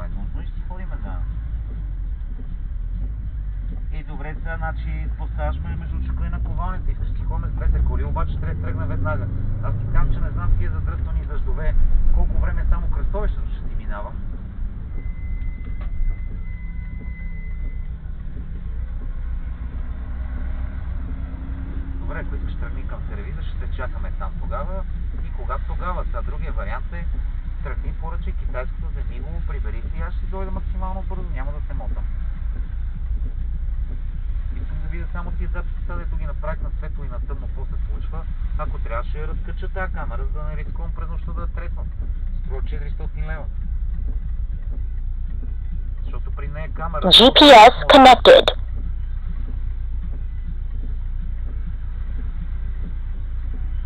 възможно и ще си ходим заедно. И добре, сега, значи, поставяш между чука и на ковалните. Искаш да си ходим с двете коли, обаче трябва да тръгна веднага. Аз ти казвам, че не знам тия задръствани дъждове, колко време само кръстовището ще ти минава. Добре, ако искаш тръгни към сервиза, ще се чакаме там тогава. И когато тогава, сега другия вариант е тръгни, поръчай китайското, вземи го, прибери си и аз ще дойда максимално бързо, няма да се мотам. Искам да видя само тия записи, дето ги направих на светло и на тъмно, какво се случва. Ако трябва, ще я разкача тази камера, за да не рискувам през нощта да треснат. Струва 400 лева. Защото при нея камера... GPS connected.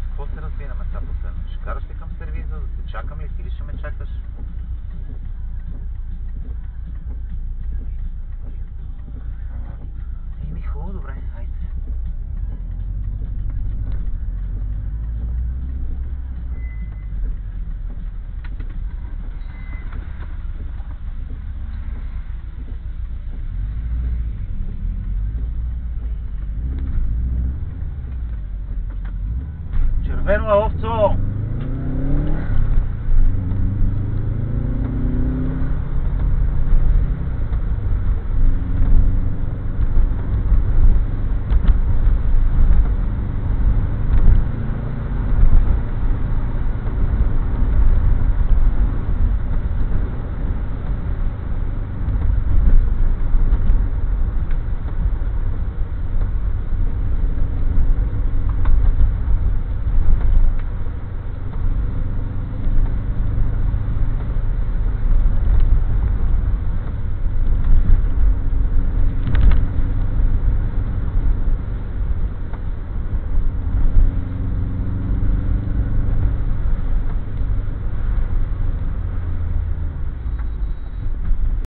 Какво се разбираме сега последно? Ще караш ли към сервиза, да се чакам ли, ти ли ще ме чакаш? Еми хубаво, добре, айде. Червено е, овцо!